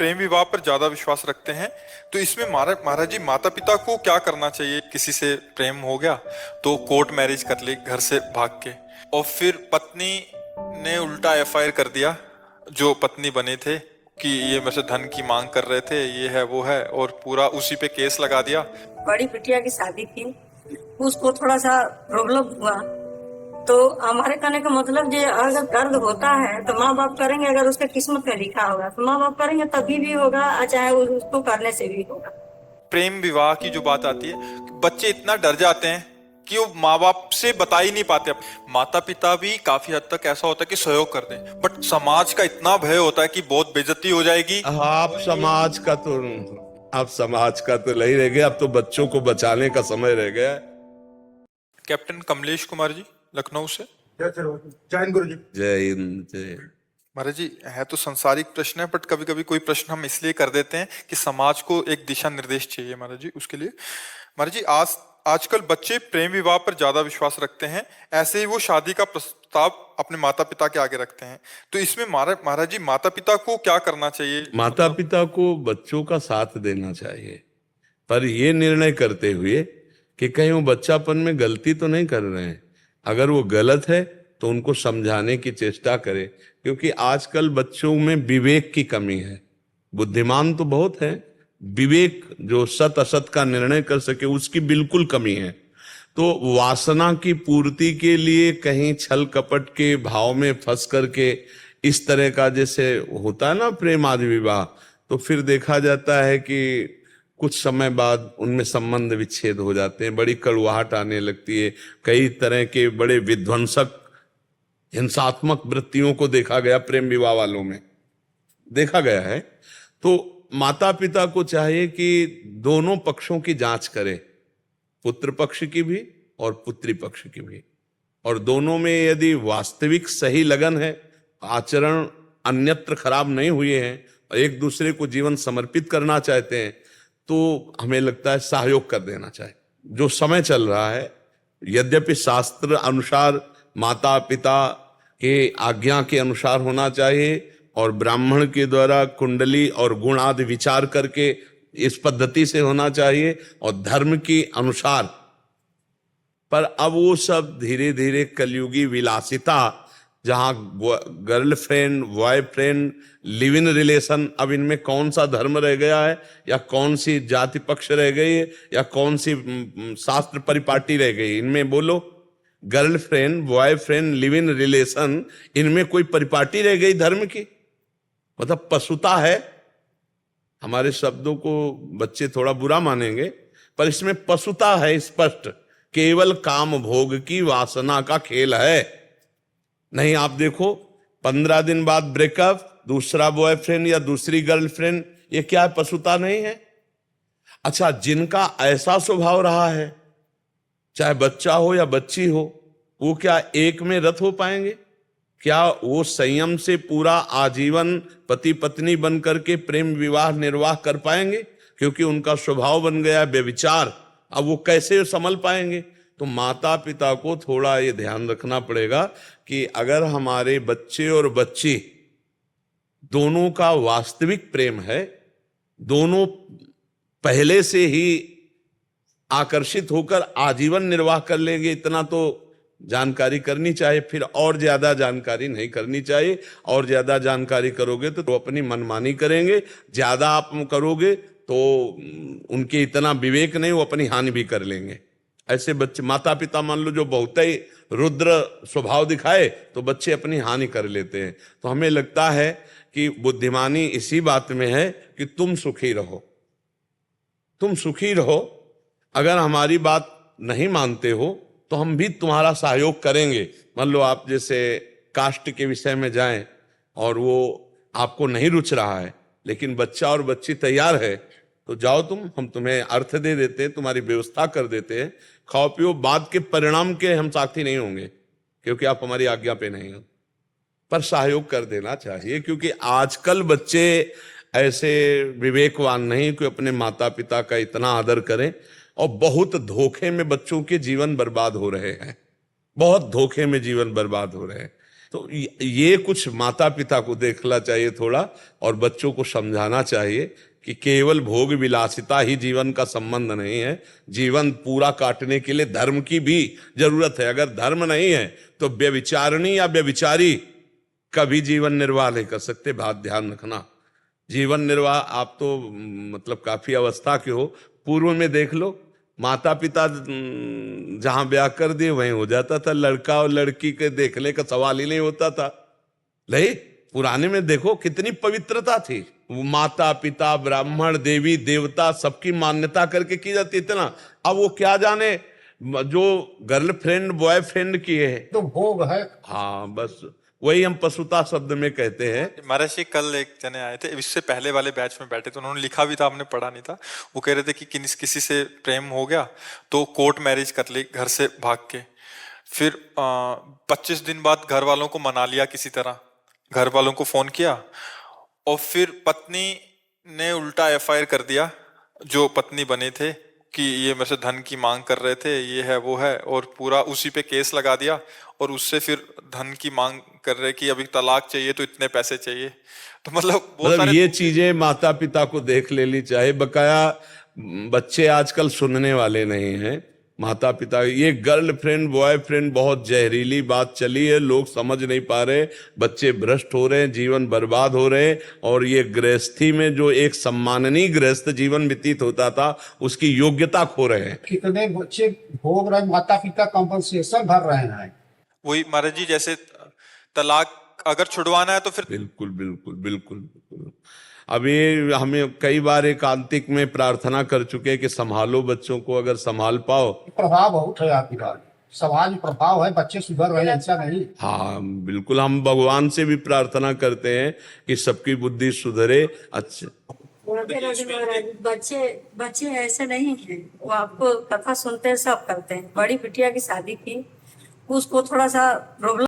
प्रेम विवाह पर ज्यादा विश्वास रखते हैं। तो इसमें महाराज जी माता पिता को क्या करना चाहिए? किसी से प्रेम हो गया तो कोर्ट मैरिज कर ली घर से भाग के, और फिर पत्नी ने उल्टा एफआईआर कर दिया जो पत्नी बने थे कि ये मेरे से धन की मांग कर रहे थे, ये है वो है, और पूरा उसी पे केस लगा दिया। बड़ी बिटिया की शादी थी, उसको थोड़ा सा प्रॉब्लम हुआ, तो हमारे कहने का मतलब ये अगर दर्द होता है तो माँ बाप करेंगे, अगर उसके किस्मत में लिखा होगा तो माँ बाप करेंगे, तभी भी होगा, चाहे उसको करने से भी होगा। प्रेम विवाह की जो बात आती है, बच्चे इतना डर जाते हैं कि वो माँ बाप से बता ही नहीं पाते। माता पिता भी काफी हद तक ऐसा होता है कि सहयोग कर दें, बट समाज का इतना भय होता है कि बहुत बेइज्जती हो जाएगी। आप समाज का तो नहीं रह गए, अब तो बच्चों को बचाने का समय रह गया। कैप्टन कमलेश कुमार जी, लखनऊ से। जय हिंद गुरु जी। जय हिंद। जय। महाराज जी, है तो संसारिक प्रश्न है, बट कभी कभी कोई प्रश्न हम इसलिए कर देते हैं कि समाज को एक दिशा निर्देश चाहिए महाराज जी, उसके लिए। महाराज जी, आजकल बच्चे प्रेम विवाह पर ज्यादा विश्वास रखते हैं, ऐसे ही वो शादी का प्रस्ताव अपने माता पिता के आगे रखते हैं। तो इसमें महाराज जी माता पिता को क्या करना चाहिए? माता पिता को बच्चों का साथ देना चाहिए, पर ये निर्णय करते हुए कि कहीं वो बच्चापन में गलती तो नहीं कर रहे हैं। अगर वो गलत है तो उनको समझाने की चेष्टा करें, क्योंकि आजकल बच्चों में विवेक की कमी है। बुद्धिमान तो बहुत है, विवेक जो सत असत का निर्णय कर सके उसकी बिल्कुल कमी है। तो वासना की पूर्ति के लिए कहीं छल कपट के भाव में फंस करके इस तरह का जैसे होता है ना प्रेम आदि विवाह, तो फिर देखा जाता है कि कुछ समय बाद उनमें संबंध विच्छेद हो जाते हैं, बड़ी कड़वाहट आने लगती है। कई तरह के बड़े विध्वंसक हिंसात्मक वृत्तियों को देखा गया प्रेम विवाह वालों में, देखा गया है। तो माता पिता को चाहिए कि दोनों पक्षों की जांच करें, पुत्र पक्ष की भी और पुत्री पक्ष की भी, और दोनों में यदि वास्तविक सही लगन है, आचरण अन्यत्र खराब नहीं हुए हैं और एक दूसरे को जीवन समर्पित करना चाहते हैं, तो हमें लगता है सहयोग कर देना चाहिए। जो समय चल रहा है, यद्यपि शास्त्र अनुसार माता पिता के आज्ञा के अनुसार होना चाहिए और ब्राह्मण के द्वारा कुंडली और गुण आदि विचार करके इस पद्धति से होना चाहिए और धर्म के अनुसार, पर अब वो सब धीरे धीरे कलयुगी विलासिता, जहां girlfriend boyfriend live in relation, अब इनमें कौन सा धर्म रह गया है या कौन सी जाति पक्ष रह गई है या कौन सी शास्त्र परिपाटी रह गई? इनमें बोलो, girlfriend boyfriend live in relation, इनमें कोई परिपाटी रह गई धर्म की? मतलब पशुता है। हमारे शब्दों को बच्चे थोड़ा बुरा मानेंगे, पर इसमें पशुता है स्पष्ट। केवल काम भोग की वासना का खेल है। नहीं, आप देखो 15 दिन बाद ब्रेकअप, दूसरा बॉयफ्रेंड या दूसरी गर्लफ्रेंड, ये क्या है? पशुता नहीं है? अच्छा, जिनका ऐसा स्वभाव रहा है, चाहे बच्चा हो या बच्ची हो, वो क्या एक में रत हो पाएंगे? क्या वो संयम से पूरा आजीवन पति पत्नी बन करके प्रेम विवाह निर्वाह कर पाएंगे? क्योंकि उनका स्वभाव बन गया व्यभिचार, अब वो कैसे संभल पाएंगे? तो माता पिता को थोड़ा ये ध्यान रखना पड़ेगा कि अगर हमारे बच्चे और बच्ची दोनों का वास्तविक प्रेम है, दोनों पहले से ही आकर्षित होकर आजीवन निर्वाह कर लेंगे, इतना तो जानकारी करनी चाहिए। फिर और ज्यादा जानकारी नहीं करनी चाहिए। और ज्यादा जानकारी करोगे तो अपनी मनमानी करेंगे, ज्यादा आप करोगे तो उनके इतना विवेक नहीं, वो अपनी हानि भी कर लेंगे। ऐसे बच्चे, माता पिता मान लो जो बहुत ही रुद्र स्वभाव दिखाए तो बच्चे अपनी हानि कर लेते हैं। तो हमें लगता है कि बुद्धिमानी इसी बात में है कि तुम सुखी रहो, तुम सुखी रहो। अगर हमारी बात नहीं मानते हो तो हम भी तुम्हारा सहयोग करेंगे। मान लो आप जैसे कास्ट के विषय में जाएं और वो आपको नहीं रुच रहा है, लेकिन बच्चा और बच्ची तैयार है, तो जाओ तुम, हम तुम्हें अर्थ दे देते हैं, तुम्हारी व्यवस्था कर देते हैं, खाओ पियो। बाद के परिणाम के हम साथी नहीं होंगे क्योंकि आप हमारी आज्ञा पे नहीं हो, पर सहयोग कर देना चाहिए। क्योंकि आजकल बच्चे ऐसे विवेकवान नहीं कि अपने माता पिता का इतना आदर करें, और बहुत धोखे में बच्चों के जीवन बर्बाद हो रहे हैं, बहुत धोखे में जीवन बर्बाद हो रहे हैं। तो ये कुछ माता पिता को देखना चाहिए थोड़ा, और बच्चों को समझाना चाहिए कि केवल भोग विलासिता ही जीवन का संबंध नहीं है। जीवन पूरा काटने के लिए धर्म की भी जरूरत है। अगर धर्म नहीं है तो व्यभिचारिणी या व्यभिचारी कभी जीवन निर्वाह नहीं कर सकते। बात ध्यान रखना। जीवन निर्वाह आप तो मतलब काफी अवस्था के हो, पूर्व में देख लो, माता पिता जहां ब्याह कर दिए वहीं हो जाता था। लड़का और लड़की के देखने का सवाल ही नहीं होता था। नहीं, पुराने में देखो कितनी पवित्रता थी। वो माता पिता ब्राह्मण देवी देवता सबकी मान्यता करके की जाती। इतना अब वो क्या जाने जो गर्लफ्रेंड बॉयफ्रेंड की है तो भोग है। हाँ, बस वही हम पशुता शब्द में कहते हैं। महाराज जी कल एक जने आए थे, इससे पहले वाले बैच में बैठे थे, उन्होंने लिखा भी था, हमने पढ़ा नहीं था। वो कह रहे थे कि किसी से प्रेम हो गया तो कोर्ट मैरिज कर ली घर से भाग के। फिर 25 दिन बाद घर वालों को मना लिया किसी तरह, घर वालों को फोन किया, और फिर पत्नी ने उल्टा एफआईआर कर दिया जो पत्नी बने थे कि ये मेरे से धन की मांग कर रहे थे, ये है वो है, और पूरा उसी पे केस लगा दिया। और उससे फिर धन की मांग कर रहे कि अभी तलाक चाहिए तो इतने पैसे चाहिए। तो मतलब ये चीजें माता पिता को देख लेनी चाहिए। बकाया बच्चे आजकल सुनने वाले नहीं हैं। माता पिता, ये गर्लफ्रेंड बॉयफ्रेंड बहुत जहरीली बात चली है, लोग समझ नहीं पा रहे, बच्चे भ्रष्ट हो रहे हैं, जीवन बर्बाद हो रहे हैं। और ये गृहस्थी में जो एक सम्माननीय गृहस्थ जीवन व्यतीत होता था उसकी योग्यता खो रहे हैं। कितने बच्चे भोग रहे, माता पिता कंपनसेशन भर रहे हैं। वही महाराज जी, जैसे तलाक अगर छुड़वाना है तो फिर बिल्कुल बिल्कुल बिल्कुल बिल्कुल। अभी हमें कई बार एकांतिक में प्रार्थना कर चुके कि संभालो बच्चों को, अगर संभाल पाओ। प्रभाव बहुत है आपकी बात, समाज प्रभाव है, बच्चे सुधर रहे हैं, ऐसा नहीं। हाँ बिल्कुल, हम भगवान से भी प्रार्थना करते हैं कि सबकी बुद्धि सुधरे। अच्छा, बच्चे ऐसे नहीं हैं, वो आपको कथा सुनते हैं, सब करते हैं। बड़ी बिटिया की शादी की, उसको थोड़ा सा प्रॉब्लम